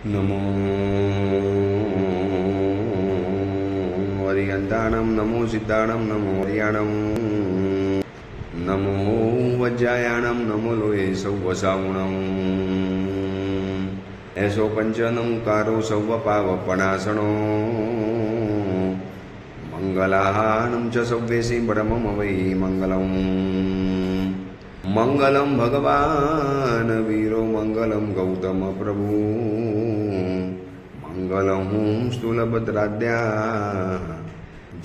નમો હરિયંતાણમ નમો સિદ્ધાણમ નમો હરિયાણમ નમો વજ્જાયાણમ નમો લોહે સૌવસાવણમ એસો પંચનમકારો સૌવ પાવપણાસણો મંગલાહાનમ ચ સૌવેસી બ્રહ્મમ વૈ મંગલમ મંગલમ ભગવાન વીરો મંગલમ ગૌતમ પ્રભુ મંગલમ સ્થૂલભદ્રાદ્યા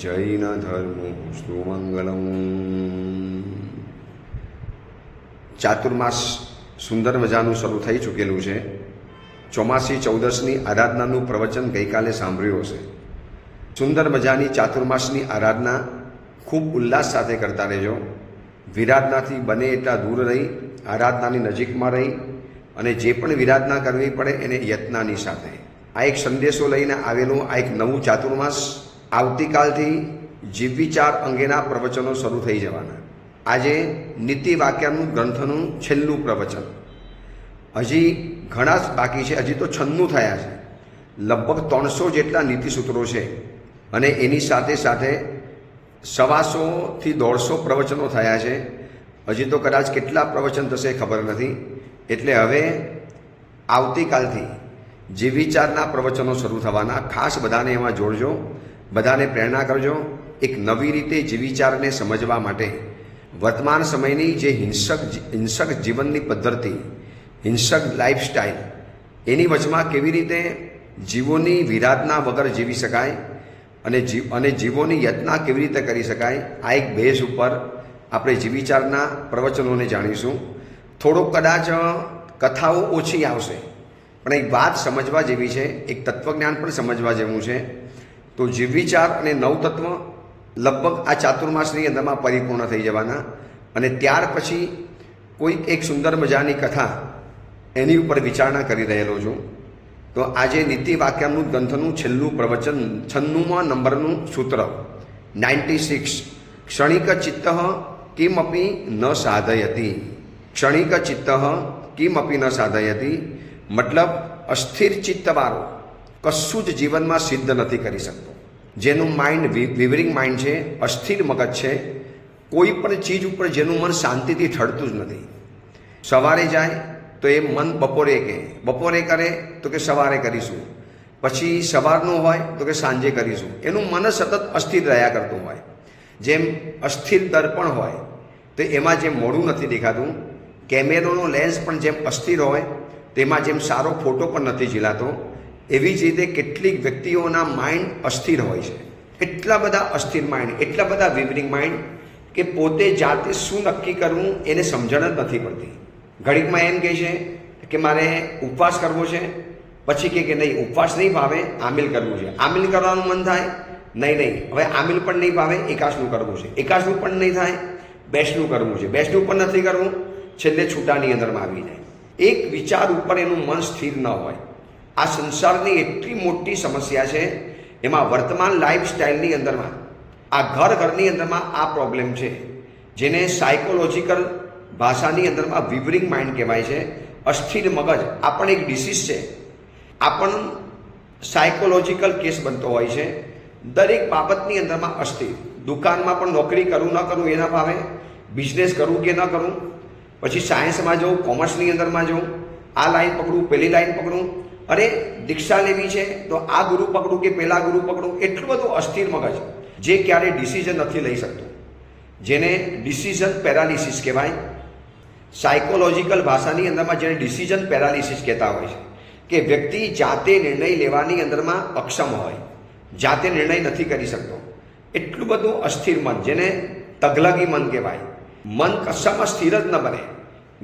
જૈન ધર્મોસ્તુ મંગલમ. ચાતુર્માસ સુંદર મજાનું શરૂ થઈ ચૂકેલું છે. ચોમાસી ચૌદસની આરાધનાનું પ્રવચન ગઈકાલે સાંભળ્યું હશે. સુંદર મજાની ચાતુર્માસની આરાધના ખૂબ ઉલ્લાસ સાથે કરતા રહેજો. વિરાધનાથી બને એટલા દૂર રહી આરાધનાની નજીકમાં રહી અને જે પણ વિરાધના કરવી પડે એને યત્નાની સાથે. આ એક સંદેશો લઈને આવેલું આ એક નવું ચાતુર્માસ. આવતીકાલથી જીવ વિચાર અંગેના પ્રવચનો શરૂ થઈ જવાના. આજે નીતિ વાક્યનું ગ્રંથનું છેલ્લું પ્રવચન. હજી ઘણા જ બાકી છે. હજી તો 96 થયા છે. લગભગ 300 જેટલા નીતિસૂત્રો છે અને એની સાથે સાથે 125 થી 150 પ્રવચનો થયા છે. હજી તો કદાચ કેટલા પ્રવચન થશે ખબર નથી. એટલે હવે આવતીકાલથી જીવ વિચારના પ્રવચનો શરૂ થવાના. ખાસ બધાને એમાં જોડજો, બધાને પ્રેરણા કરજો. એક નવી રીતે જીવ વિચારને સમજવા માટે વર્તમાન સમયની જે હિંસક જીવનની પદ્ધતિ, હિંસક લાઈફસ્ટાઈલ, એની વચમાં કેવી રીતે જીવોની વિરાધના વગર જીવી શકાય અને જીવોની યત્ના કેવી રીતે કરી શકાય, આ એક બેઝ ઉપર આપણે જીવ વિચારના પ્રવચનોને જાણીશું. થોડોક કદાચ કથાઓ ઓછી આવશે પણ એક વાત સમજવા જેવી છે, એક તત્વજ્ઞાન પણ સમજવા જેવું છે. તો જીવ વિચાર અને નવતત્વ લગભગ આ ચાતુર્માસની અંદરમાં પરિપૂર્ણ થઈ જવાના અને ત્યાર પછી કોઈ એક સુંદર મજાની કથા એની ઉપર વિચારણા કરી રહેલો છું. તો આજે નીતિ વાક્યનું ગ્રંથનું છેલ્લું પ્રવચન 96મા નંબરનું સૂત્ર 96. ક્ષણિક ચિત્ત કિમપી ન સાધયતી. ક્ષણિક ચિત્ત કિમપી ન સાધયતી મતલબ અસ્થિર ચિત્તવાળો કશું જ જીવનમાં સિદ્ધ નથી કરી શકતો. જેનું માઇન્ડ વિવરિંગ માઇન્ડ છે, અસ્થિર મગજ છે, કોઈ પણ ચીજ ઉપર જેનું મન શાંતિથી ઠરતું જ નથી. સવારે જાય તો એ મન બપોરે કરે તો કે સવારે કરીશું, પછી સવારનું હોય તો કે સાંજે કરીશું. એનું મન સતત અસ્થિર રહ્યા કરતું હોય. જેમ અસ્થિર દર્પણ હોય તો એમાં જેમ મોઢું નથી દેખાતું, કેમેરાનો લેન્સ પણ જેમ અસ્થિર હોય તેમાં જેમ સારો ફોટો પણ નથી ઝીલાતો, એવી જ રીતે કેટલીક વ્યક્તિઓના માઇન્ડ અસ્થિર હોય છે. એટલા બધા અસ્થિર માઇન્ડ, એટલા બધા વિવરિંગ માઇન્ડ કે પોતે જાતે શું નક્કી કરવું એને સમજણ જ નથી પડતી. ઘડીકમાં એમ કહે છે કે મારે ઉપવાસ કરવો છે, પછી કે નહીં ઉપવાસ નહીં ભાવે, આમિલ કરવું છે. આમિલ કરવાનું મન થાય, નહીં હવે આમિલ પણ નહીં ભાવે, એકાશનું કરવું છે. એકાશનું પણ નહીં થાય, બેસનું કરવું છે. બેસનું પણ નથી કરવું, છેલ્લે છૂટાની અંદરમાં આવી જાય. એક વિચાર ઉપર એનું મન સ્થિર ન હોય. આ સંસારની એટલી મોટી સમસ્યા છે. એમાં વર્તમાન લાઈફસ્ટાઈલની અંદરમાં આ ઘરની અંદરમાં આ પ્રોબ્લેમ છે, જેને સાયકોલોજીકલ ભાષાની અંદરમાં વિવરિંગ માઇન્ડ કહેવાય છે. અસ્થિર મગજ આ પણ એક ડિસીઝ છે. આ પણ સાયકોલોજીકલ કેસ બનતો હોય છે. દરેક બાબતની અંદરમાં અસ્થિર. દુકાનમાં પણ નોકરી કરું ન કરું એના ભાવે, બિઝનેસ કરું કે ન કરું, પછી સાયન્સમાં જવું, કોમર્સની અંદરમાં જવું, આ લાઈન પકડું, પેલી લાઈન પકડું, અરે દીક્ષા લેવી છે તો આ ગુરુ પકડું કે પેલા ગુરુ પકડું. એટલું બધું અસ્થિર મગજ જે ક્યારે ડિસિઝન નથી લઈ શકતું, જેને ડિસિઝન પેરાલિસિસ કહેવાય. સાયકોલોજીકલ ભાષાની અંદરમાં જેને ડિસિઝન પેરાલિસિસ કહેતા હોય છે કે વ્યક્તિ જાતે નિર્ણય લેવાની અંદરમાં અક્ષમ હોય, જાતે નિર્ણય નથી કરી શકતો. એટલું બધું અસ્થિર મન, જેને તગલગી મન કહેવાય. મન કશામાં સ્થિર જ ન બને.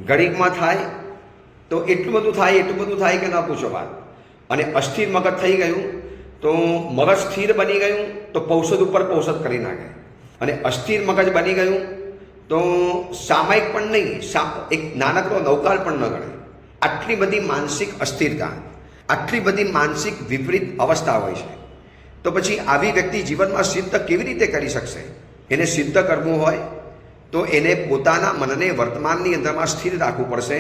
ઘડીકમાં થાય તો એટલું બધું થાય કે ન પૂછો વાત. અને અસ્થિર મગજ થઈ ગયું તો મગજ સ્થિર બની ગયું તો પૌષધ ઉપર પૌષધ કરી નાખે. અને અસ્થિર મગજ બની ગયું તો સામાયિક પણ નહીં, એક નાનકડો નૌકાલ પણ ન ગણે. આટલી બધી માનસિક અસ્થિરતા, આટલી બધી માનસિક વિપરીત અવસ્થા હોય છે. તો પછી આવી વ્યક્તિ જીવનમાં સિદ્ધ કેવી રીતે કરી શકશે? એને સિદ્ધ કરવું હોય તો એને પોતાના મનને વર્તમાનની અંદરમાં સ્થિર રાખવું પડશે.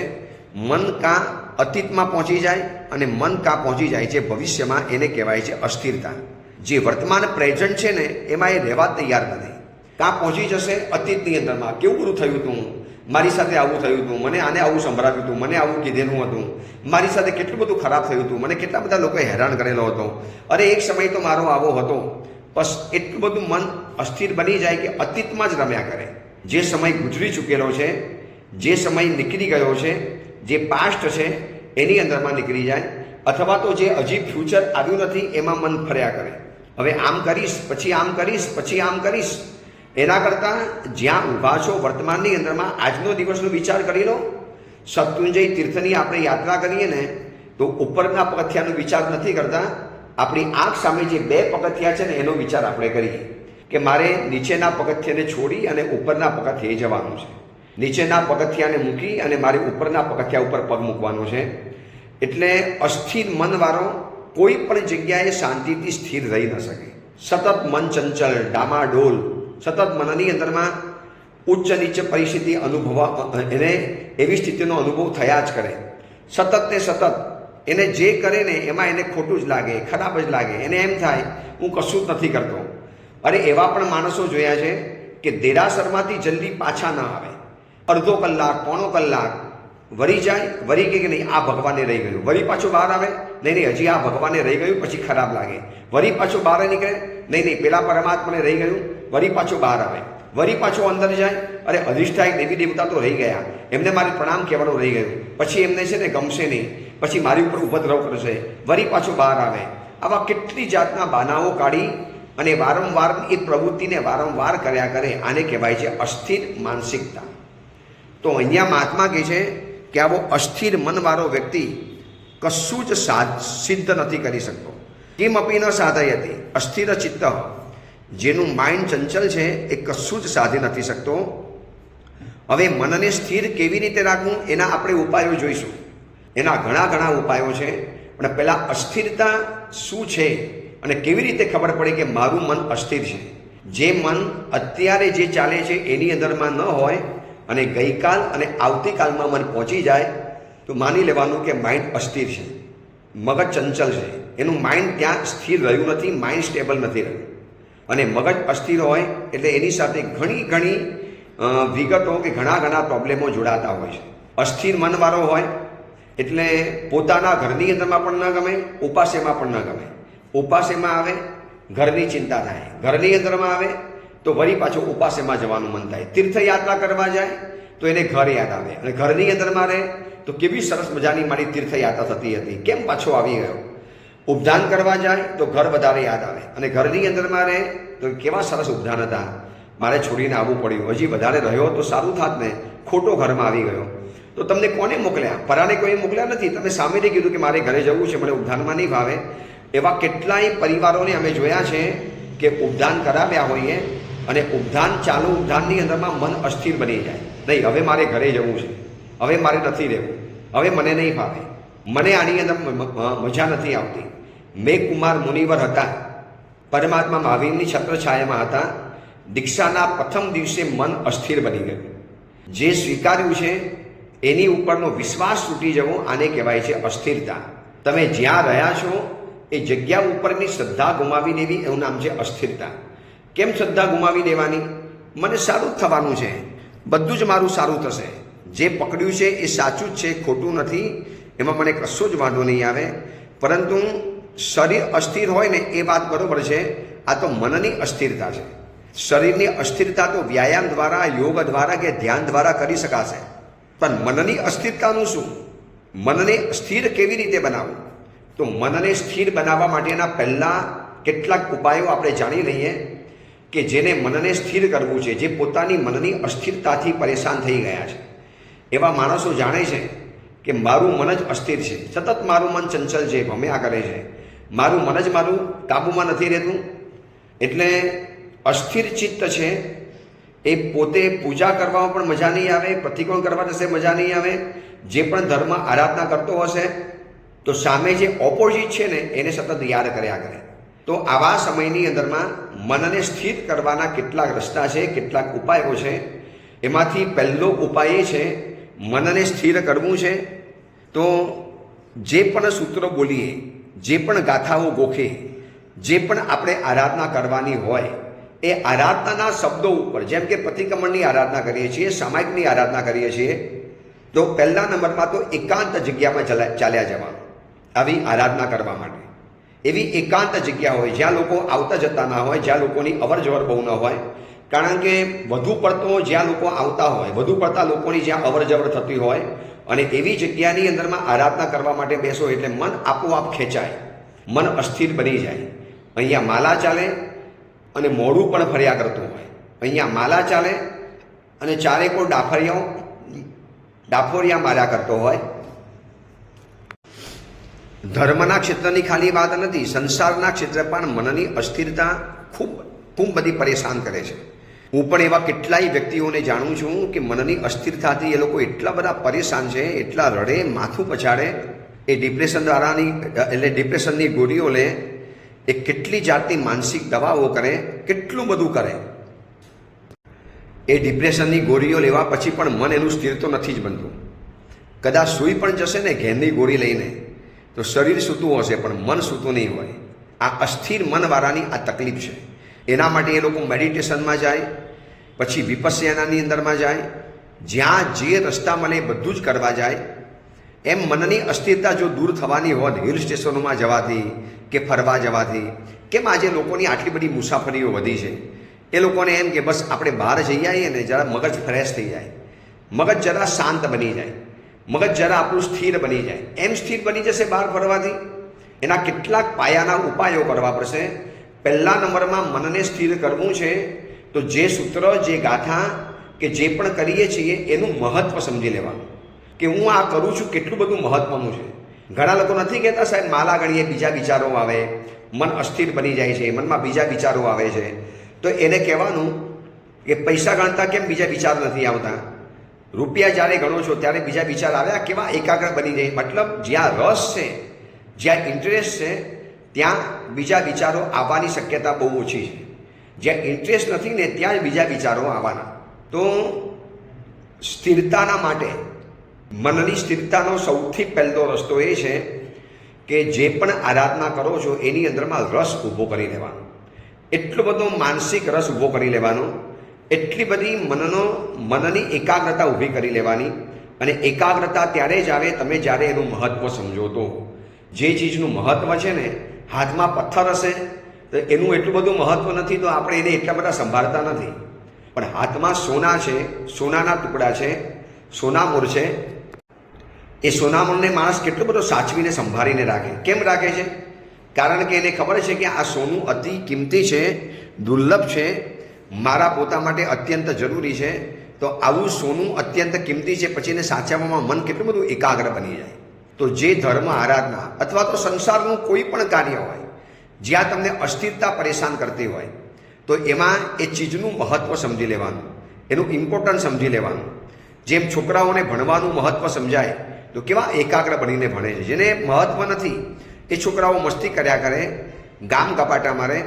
મન કાં અતીતમાં પહોંચી જાય અને મન કાં પહોંચી જાય છે ભવિષ્યમાં, એને કહેવાય છે અસ્થિરતા. જે વર્તમાન પ્રેઝન્ટ છે ને એમાં એ રહેવા તૈયાર નથી. કાં પહોંચી જશે અતીતની અંદરમાં, કેવું બધું થયું હતું, મારી સાથે આવું થયું હતું, મને આને આવું સંભળાવ્યું હતું, મને આવું કીધેલું હતું, મારી સાથે કેટલું બધું ખરાબ થયું હતું, મને કેટલા બધા લોકોએ હેરાન કરેલો હતો, અરે એક સમય તો મારો આવો હતો. બસ એટલું બધું મન અસ્થિર બની જાય કે અતીતમાં જ રમ્યા કરે. જે સમય ગુજરી ચૂકેલો છે, જે સમય નીકળી ગયો છે, જે પાસ્ટ છે એની અંદરમાં નીકળી જાય, અથવા તો જે હજી ફ્યુચર આવ્યું નથી એમાં મન ફર્યા કરે. હવે આમ કરીશ, પછી આમ કરીશ, પછી આમ કરીશ. એના કરતાં જ્યાં ઊભા છો વર્તમાનની અંદરમાં આજનો દિવસનો વિચાર કરી લો. સત્યુંજય તીર્થની આપણે યાત્રા કરીએ ને તો ઉપરના પગથિયાનો વિચાર નથી કરતા, આપણી આંખ સામે જે 2 પગથિયા છે ને એનો વિચાર આપણે કરીએ કે મારે નીચેના પગથિયાને છોડી અને ઉપરના પગથિયે જવાનું છે, નીચેના પગથિયાને મૂકી અને મારે ઉપરના પગથિયા ઉપર પગ મૂકવાનો છે. એટલે અસ્થિર મનવાળો કોઈ પણ જગ્યાએ શાંતિથી સ્થિર રહી ન શકે. સતત મન ચંચળ, ડામાડોલ, સતત મનની અંદરમાં ઉચ્ચ નીચ પરિસ્થિતિ એને એવી સ્થિતિનો અનુભવ થયા જ કરે. સતત ને સતત એને જે કરે ને એમાં એને ખોટું જ લાગે, ખરાબ જ લાગે. એને એમ થાય હું કશું જ નથી કરતો. અરે એવા પણ માણસો જોયા છે કે દેરાસરમાંથી જલ્દી પાછા ના આવે. અડધો કલાક, પોણો કલાક વળી જાય, વળી કે નહીં આ ભગવાને રહી ગયું, વળી પાછું બહાર આવે, નહીં હજી આ ભગવાને રહી ગયું, પછી ખરાબ લાગે, વળી પાછું બહાર નીકળે, નહીં પેલા પરમાત્માને રહી ગયું, વળી પાછું બહાર આવે, વળી પાછું અંદર જાય, અરે અધિષ્ઠાયક દેવી દેવતા તો રહી ગયા, એમને મારે પ્રણામ કહેવાનું રહી ગયું, પછી એમને છે ને ગમશે નહીં, પછી મારી ઉપર ઉપદ્રવ કરશે, વળી પાછું બહાર આવે. આવા કેટલી જાતના બહાનાઓ કાઢી અને વારંવાર એ પ્રવૃત્તિને વારંવાર કર્યા કરે. આને કહેવાય છે અસ્થિર માનસિકતા. તો અહીંયા મહાત્મા કહે છે કે આવો અસ્થિર મનવાળો વ્યક્તિ કશું જ સિદ્ધ નથી કરી શકતો. કેમ અપી ન સાધયતી અસ્થિર ચિત્ત, જેનું માઇન્ડ ચંચલ છે એ કશું જ સાધી નથી શકતો. હવે મનને સ્થિર કેવી રીતે રાખવું એના આપણે ઉપાયો જોઈશું. એના ઘણા ઉપાયો છે, પણ પહેલાં અસ્થિરતા શું છે અને કેવી રીતે ખબર પડે કે મારું મન અસ્થિર છે. જે મન અત્યારે જે ચાલે છે એની અંદરમાં ન હોય અને ગઈકાલ અને આવતીકાલમાં મન પહોંચી જાય તો માની લેવાનું કે માઇન્ડ અસ્થિર છે, મગજ ચંચલ છે, એનું માઇન્ડ ત્યાં સ્થિર રહ્યું નથી, માઇન્ડ સ્ટેબલ નથી રહ્યું. અને મગજ અસ્થિર હોય એટલે એની સાથે ઘણી વિગતો કે ઘણા પ્રોબ્લેમો જોડાતા હોય છે. અસ્થિર મનવાળો હોય એટલે પોતાના ઘરની અંદરમાં પણ ન ગમે, ઉપાસેમાં પણ ન ગમે. ઉપાસેમાં આવે ઘરની ચિંતા થાય, ઘરની અંદરમાં આવે તો વળી પાછું ઉપાસેમાં જવાનું મન થાય. તીર્થયાત્રા કરવા જાય તો એને ઘર યાદ આવે, અને ઘરની અંદરમાં રહે તો કેવી સરસ મજાની મારી તીર્થયાત્રા થતી હતી, કેમ પાછો આવી ગયો. ઉપધાન કરવા જાય તો ઘર વધારે યાદ આવે, અને ઘરની અંદરમાં રહે તો કેવા સરસ ઉપધાન હતા, મારે છોડીને આવવું પડ્યું, હજી વધારે રહ્યો તો સારું થાત ને, ખોટો ઘરમાં આવી ગયો. તો તમને કોને મોકલ્યા? પરાને કોઈ મોકલ્યા નથી, તમે સામેથી કીધું કે મારે ઘરે જવું છે, મને ઉપધાનમાં નહીં ભાવે. એવા કેટલાય પરિવારોને અમે જોયા છે કે ઉપધાન કરાવ્યા હોઈએ અને ચાલુ ઉપધાનની અંદરમાં મન અસ્થિર બની જાય. નહીં, હવે મારે ઘરે જવું છે, હવે મારે નથી રહેવું, હવે મને નહીં ભાવે, મને આની અંદર મજા નથી આવતી. મેઘકુમાર મુનિવર હતા, પરમાત્મા મહાવીરની છત્રછાયામાં હતા. દીક્ષાના પ્રથમ દિવસે મન અસ્થિર બની ગયું. જે સ્વીકાર્યું છે એની ઉપરનો વિશ્વાસ તૂટી જવો, આને કહેવાય છે અસ્થિરતા. તમે જ્યાં રહ્યા છો એ જગ્યા ઉપરની શ્રદ્ધા ગુમાવી દેવી, એવું નામ છે અસ્થિરતા. કેમ શ્રદ્ધા ગુમાવી દેવાની? મને સારું જ થવાનું છે, બધું જ મારું સારું થશે, જે પકડ્યું છે એ સાચું જ છે, ખોટું નથી, એમાં મને કશો જ વાંધો નહીં આવે. પરંતુ શરીર અસ્થિર હોય ને એ વાત બરોબર છે, આ તો મનની અસ્થિરતા છે. શરીરની અસ્થિરતા તો વ્યાયામ દ્વારા, યોગ દ્વારા કે ધ્યાન દ્વારા કરી શકાશે, પણ મનની અસ્થિરતાનું શું? મનને સ્થિર કેવી રીતે બનાવવું? તો મનને સ્થિર બનાવવા માટેના પહેલાં કેટલાક ઉપાયો આપણે જાણી લઈએ કે જેને મનને સ્થિર કરવું છે, જે પોતાની મનની અસ્થિરતાથી પરેશાન થઈ ગયા છે. એવા માણસો જાણે છે કે મારું મન જ અસ્થિર છે, સતત મારું મન ચંચલ છે, ભમ્યા કરે છે, મારું મન જ મારું કાબૂમાં નથી રહેતું. એટલે અસ્થિર ચિત્ત છે એ પોતે પૂજા કરવામાં પણ મજા નહીં આવે, પ્રતિક્રમણ કરવા જશે મજા નહીં આવે, જે પણ ધર્મ આરાધના કરતો હશે તો સામે જે ઓપોઝિટ છે ને એને સતત યાદ કર્યા કરે. તો આવા સમયની અંદરમાં મનને સ્થિર કરવાના કેટલાક રસ્તા છે, કેટલાક ઉપાયો છે. એમાંથી પહેલો ઉપાય એ છે, મનને સ્થિર કરવું છે તો જે પણ સૂત્રો બોલીએ, જે પણ ગાથાઓ ગોખે, જે પણ આપણે આરાધના કરવાની હોય એ આરાધનાના શબ્દો ઉપર, જેમ કે પ્રતિક્રમણની આરાધના કરીએ છીએ, સામાયિકની આરાધના કરીએ છીએ, તો પહેલા નંબરમાં તો એકાંત જગ્યામાં ચાલ્યા જવાનું આવી આરાધના કરવા માટે. એવી એકાંત જગ્યા હોય જ્યાં લોકો આવતા જતા ના હોય, જ્યાં લોકોની અવર જવર બહુ ન હોય. કારણ કે વધુ પડતો જ્યાં લોકો આવતા હોય, વધુ પડતા લોકોની જ્યાં અવર જવર થતી હોય અને એવી જગ્યાની અંદરમાં આરાધના કરવા માટે બેસો એટલે મન આપોઆપ ખેંચાય, મન અસ્થિર બની જાય. અહીંયા માલા ચાલે અને મોઢું પણ ફર્યા કરતું હોય. અહીંયા માલા ચાલે અને ચારેકો ડાફોરિયા માર્યા કરતો હોય. ધર્મના ક્ષેત્રની ખાલી વાત નથી, સંસારના ક્ષેત્રે પણ મનની અસ્થિરતા ખૂબ બધી પરેશાન કરે છે. હું પણ એવા કેટલાય વ્યક્તિઓને જાણું છું કે મનની અસ્થિરતાથી એ લોકો એટલા બધા પરેશાન છે, એટલા રડે, માથું પછાડે, એ ડિપ્રેશન દ્વારાની એટલે ડિપ્રેશનની ગોળીઓ લે, એ કેટલી જાતની માનસિક દવાઓ કરે, કેટલું બધું કરે. એ ડિપ્રેશનની ગોળીઓ લેવા પછી પણ મન એનું સ્થિર તો નથી જ બનતું. કદાચ સૂઈ પણ જશે ને ઘેરની ગોળી લઈને તો શરીર સૂતું હશે પણ મન સૂતું નહીં હોય. આ અસ્થિર મનવાળાની આ તકલીફ છે. એના માટે એ લોકો મેડિટેશનમાં જાય, પછી વિપસ્યનાની અંદરમાં જાય, જ્યાં જે રસ્તા મને બધું જ કરવા જાય. એમ મનની અસ્થિરતા જો દૂર થવાની હોત હિલ સ્ટેશનોમાં જવાથી કે ફરવા જવાથી, કેમ આજે લોકોની આટલી બધી મુસાફરીઓ વધી છે? એ લોકોને એમ કે બસ આપણે બહાર જઈ આવીએ ને જરા મગજ ફ્રેશ થઈ જાય, મગજ જરા શાંત બની જાય, મગજ જરા આપણું સ્થિર બની જાય. એમ સ્થિર બની જશે બહાર ફરવાથી? એના કેટલાક પાયાના ઉપાયો કરવા પડશે. પહેલા નંબરમાં મનને સ્થિર કરવું છે તો જે સૂત્ર, જે ગાથા કે જે પણ કરીએ છીએ એનું મહત્વ સમજી લેવાનું કે હું આ કરું છું કેટલું બધું મહત્વનું છે. ઘણા લોકો નથી કહેતા સાહેબ માલા ગણીએ બીજા વિચારો આવે, મન અસ્થિર બની જાય છે, મનમાં બીજા વિચારો આવે છે. તો એને કહેવાનું કે પૈસા ગણતા કેમ બીજા વિચાર નથી આવતા? રૂપિયા જ્યારે ગણો છો ત્યારે બીજા વિચાર આવ્યા, કેવા એકાગ્ર બની જાય. મતલબ જ્યાં રસ છે, જ્યાં ઇન્ટરેસ્ટ છે ત્યાં બીજા વિચારો આવવાની શક્યતા બહુ ઓછી છે. જ્યાં ઇન્ટરેસ્ટ નથી ને ત્યાં જ બીજા વિચારો આવવાના. તો સ્થિરતાના માટે, મનની સ્થિરતાનો સૌથી પહેલો રસ્તો એ છે કે જે પણ આરાધના કરો છો એની અંદરમાં રસ ઊભો કરી લેવાનો. એટલો બધો માનસિક રસ ઊભો કરી લેવાનો, એટલી બધી મનની એકાગ્રતા ઊભી કરી લેવાની. અને એકાગ્રતા ત્યારે જ આવે તમે જ્યારે એનું મહત્વ સમજો. તો જે ચીજનું મહત્વ છે ને, હાથમાં પથ્થર હશે તો એનું એટલું બધું મહત્વ નથી, તો આપણે એને એટલા બધા સંભાળતા નથી. પણ હાથમાં સોના છે, સોનાના ટુકડા છે, સોનામૂર છે, એ સોનામૂરને માણસ કેટલો બધો સાચવીને સંભાળીને રાખે. કેમ રાખે છે? કારણ કે એને ખબર છે કે આ સોનું અતિ કિંમતી છે, દુર્લભ છે, મારા પોતા માટે અત્યંત જરૂરી છે. તો આવું સોનું અત્યંત કિંમતી છે, પછી એને સાચવવામાં મન કેટલું બધું એકાગ્ર બની જાય. તો જે ધર્મ આરાધના અથવા તો સંસારનું કોઈ પણ કાર્ય હોય જ્યાં તમને અસ્થિરતા પરેશાન કરતી હોય તો એમાં એ ચીજનું મહત્વ સમજી લેવાનું, એનું ઇમ્પોર્ટન્સ સમજી લેવાનું. જેમ છોકરાઓને ભણવાનું મહત્વ સમજાય તો કેવા એકાગ્ર બનીને ભણે છે. જેને મહત્વ નથી એ છોકરાઓ મસ્તી કર્યા કરે, ગામ ગપાટા મારે,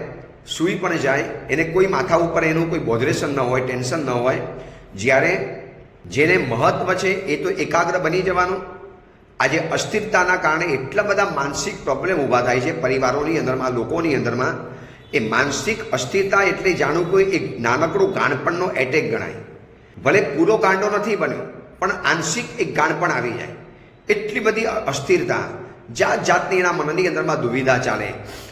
સૂઈ પણ જાય, એને કોઈ માથા ઉપર એનું કોઈ બોધરેશન ન હોય, ટેન્શન ન હોય. જ્યારે જેને મહત્વ છે એ તો એકાગ્ર બની જવાનું. આજે અસ્થિરતાના કારણે એટલા બધા માનસિક પ્રોબ્લેમ ઊભા થાય છે પરિવારોની અંદરમાં, લોકોની અંદરમાં. એ માનસિક અસ્થિરતા એટલે જાણું કોઈ એક નાનકડું ગાણપણનો એટેક ગણાય. ભલે પૂરો કાંડો નથી બન્યો પણ આંશિક એક ગાણપણ આવી જાય. એટલી બધી અસ્થિરતા, જાત જાતની એના મનની અંદરમાં દુવિધા ચાલે.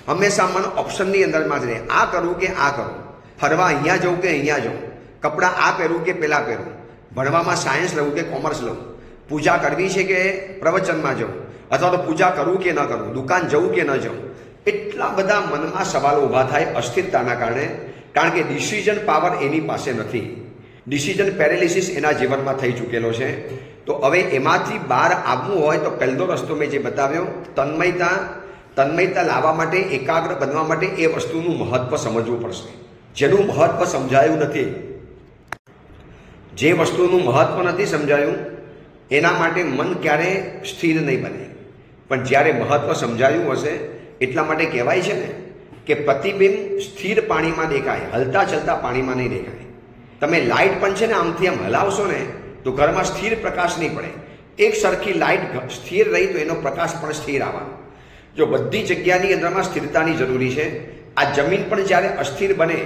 હંમેશા મન ઓપ્શનની અંદરમાં જ રહે, આ કરું કે આ કરું, ફરવા અહીંયા જવું કે અહીંયા જવું, કપડાં આ પહેરું કે પેલા પહેરું, ભણવામાં સાયન્સ લઉં કે કોમર્સ લઉં, પૂજા કરવી છે કે પ્રવચનમાં જવું, અથવા તો પૂજા કરવું કે ન કરવું, દુકાન જવું કે ન જવું. એટલા બધા મનમાં સવાલો ઊભા થાય અસ્થિરતાના કારણે. કારણ કે ડિસિઝન પાવર એની પાસે નથી, ડિસિઝન પેરેલિસિસ એના જીવનમાં થઈ ચૂકેલો છે. તો હવે એમાંથી બહાર આવવું હોય તો પહેલો રસ્તો મેં જે બતાવ્યો, તન્મયતા લાવવા માટે, એકાગ્ર બનવા માટે એ વસ્તુનું મહત્વ સમજવું પડશે. જેનું મહત્વ સમજાયું નથી, જે વસ્તુનું મહત્વ નથી સમજાયું એના માટે મન ક્યારે સ્થિર નહીં બને. પણ જ્યારે મહત્વ સમજાયું હશે, એટલા માટે કહેવાય છે ને કે પ્રતિબિંબ સ્થિર પાણીમાં દેખાય, હલતા ચલતા પાણીમાં નહીં દેખાય. તમે લાઇટ પણ છે ને આમથી આમ હલાવશો ને તો ઘરમાં સ્થિર પ્રકાશ નહીં પડે. એક સરખી લાઇટ સ્થિર રહી તો એનો પ્રકાશ પણ સ્થિર આવવાનો. જો બધી જગ્યાની અંદરમાં સ્થિરતાની જરૂરી છે. આ જમીન પણ જ્યારે અસ્થિર બને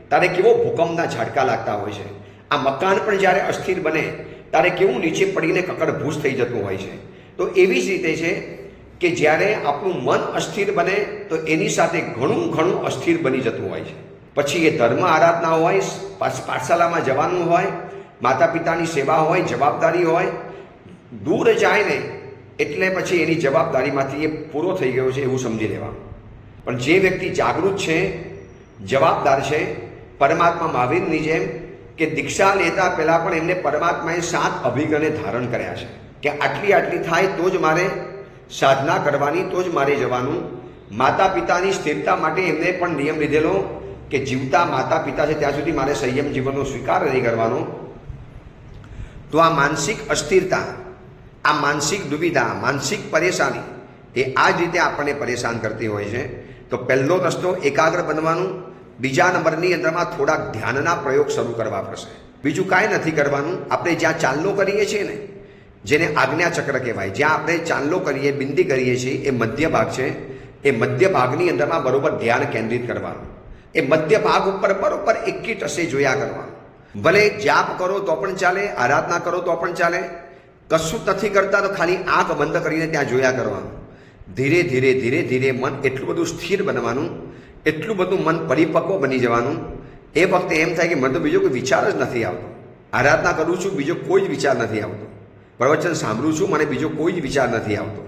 ત્યારે કેવો ભૂકંપના ઝાટકા લાગતા હોય છે. આ મકાન પણ જ્યારે અસ્થિર બને ત્યારે કેવું નીચે પડીને કકડભૂસ થઈ જતું હોય છે. તો એવી જ રીતે છે કે જ્યારે આપણું મન અસ્થિર બને તો એની સાથે ઘણું ઘણું અસ્થિર બની જતું હોય છે. પછી એ ધર્મ આરાધના હોય, પાઠશાલામાં જવાનું હોય, માતા પિતાની સેવા હોય, જવાબદારી હોય, દૂર જાય ને એટલે પછી એની જવાબદારીમાંથી એ પૂરો થઈ ગયો છે એવું સમજી લેવાનું. પણ જે વ્યક્તિ જાગૃત છે, જવાબદાર છે, પરમાત્મા મહાવીરની જેમ કે દીક્ષા લેતા પહેલાં પણ એમને પરમાત્માએ 7 અભિગને ધારણ કર્યા છે કે આટલી આટલી થાય તો જ મારે સાધના કરવાની, તો જ મારે જવાનું. માતા પિતાની સ્થિરતા માટે એમને પણ નિયમ લીધેલો કે જીવતા માતા પિતા છે ત્યાં સુધી મારે સંયમ જીવનનો સ્વીકાર નહીં કરવાનો. તો આ માનસિક અસ્થિરતા, આ માનસિક દુવિધા, માનસિક પરેશાની એ આ જ રીતે આપણને પરેશાન કરતી હોય છે. તો પહેલો રસ્તો એકાગ્ર બનવાનું. બીજા નંબરની અંદરમાં થોડાક ધ્યાનના પ્રયોગ શરૂ કરવા પડશે. બીજું કાંઈ નથી કરવાનું. આપણે જ્યાં ચાલનો કરીએ છીએ ને, જેને આજ્ઞા ચક્ર કહેવાય, જ્યાં આપણે ચાલનો કરીએ, બિંદી કરીએ છીએ, એ મધ્ય ભાગ છે. એ મધ્ય ભાગની અંદરમાં બરોબર ધ્યાન કેન્દ્રિત કરવાનું. એ મધ્ય ભાગ ઉપર બરોબર એકી ટસે જોયા કરવાનું. ભલે જાપ કરો તો પણ ચાલે, આરાધના કરો તો પણ ચાલે, કશું નથી કરતા તો ખાલી આંખ બંધ કરીને ત્યાં જોયા કરવાનું. ધીરે ધીરે ધીરે ધીરે મન એટલું બધું સ્થિર બનવાનું, એટલું બધું મન પરિપક્વ બની જવાનું. એ વખતે એમ થાય કે મને તો બીજો કોઈ વિચાર જ નથી આવતો. આરાધના કરું છું, બીજો કોઈ જ વિચાર નથી આવતો. પ્રવચન સાંભળું છું, મને બીજો કોઈ જ વિચાર નથી આવતો.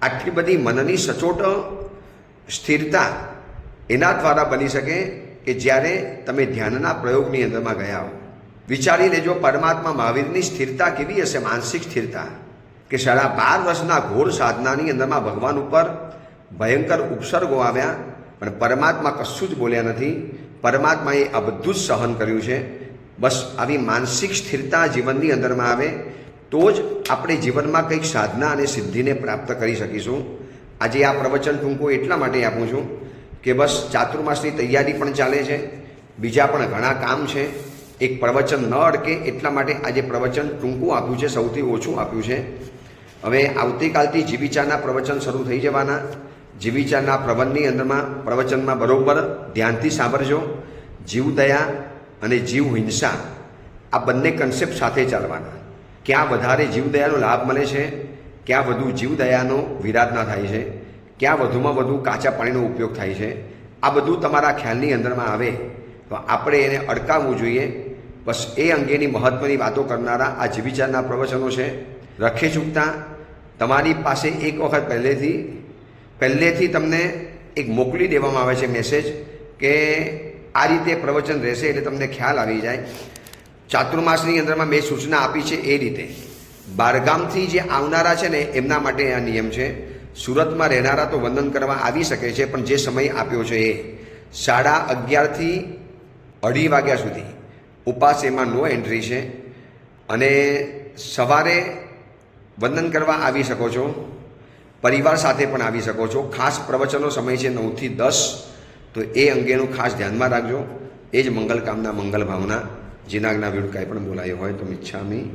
આટલી બધી મનની સચોટ સ્થિરતા એના દ્વારા બની શકે કે જ્યારે તમે ધ્યાનના પ્રયોગની અંદરમાં ગયા હો. વિચારી લેજો પરમાત્મા મહાવીરની સ્થિરતા કેવી હશે, માનસિક સ્થિરતા, કે 12.5 વર્ષના ઘોર સાધનાની અંદરમાં ભગવાન ઉપર ભયંકર ઉપસર્ગો આવ્યા પણ પરમાત્મા કશું જ બોલ્યા નથી. પરમાત્માએ આ બધું જ સહન કર્યું છે. બસ આવી માનસિક સ્થિરતા જીવનની અંદરમાં આવે તો જ આપણે જીવનમાં કંઈક સાધના અને સિદ્ધિને પ્રાપ્ત કરી શકીશું. આજે આ પ્રવચન ટૂંકું એટલા માટે આપું છું કે બસ ચાતુર્માસની તૈયારી પણ ચાલે છે, બીજા પણ ઘણા કામ છે. એક પ્રવચન ન અડકે એટલા માટે આજે પ્રવચન ટૂંકું આપ્યું છે, સૌથી ઓછું આપ્યું છે. હવે આવતીકાલથી જીવિચારના પ્રવચન શરૂ થઈ જવાના. જીવિચારના પ્રવચનમાં બરોબર ધ્યાનથી સાંભળજો. જીવદયા અને જીવ હિંસા આ બંને કન્સેપ્ટ સાથે ચાલવાના. ક્યાં વધારે જીવદયાનો લાભ મળે છે, ક્યાં વધુ જીવદયાનો વિરાધના થાય છે, ક્યાં વધુમાં વધુ કાચા પાણીનો ઉપયોગ થાય છે, આ બધું તમારા ખ્યાલની અંદરમાં આવે તો આપણે એને અડકાવવું જોઈએ. બસ એ અંગેની મહત્ત્વની વાતો કરનારા આ જીવિચારના પ્રવચનો છે. રખે ચૂકતા તમારી પાસે એક વખત પહેલેથી તમને એક મોકલી દેવામાં આવે છે મેસેજ કે આ રીતે પ્રવચન રહેશે, એટલે તમને ખ્યાલ આવી જાય. ચાતુર્માસની અંદરમાં મેં સૂચના આપી છે એ રીતે બહારગામથી જે આવનારા છે ને એમના માટે આ નિયમ છે. સુરતમાં રહેનારા તો વંદન કરવા આવી શકે છે, પણ જે સમય આપ્યો છે એ 11:30 થી 2:30 વાગ્યા સુધી ઉપાસ, એમાં નો એન્ટ્રી છે. અને સવારે વંદન કરવા આવી શકો છો, પરિવાર સાથે પણ આવી શકો છો. ખાસ પ્રવચનનો સમય છે 9 થી 10, તો એ અંગેનું ખાસ ધ્યાનમાં રાખજો. એ જ મંગલ કામના, મંગલ ભાવના. જીનાગના વિરુદ્ધ કાંઈ પણ બોલાયો હોય તો મિચ્છામી.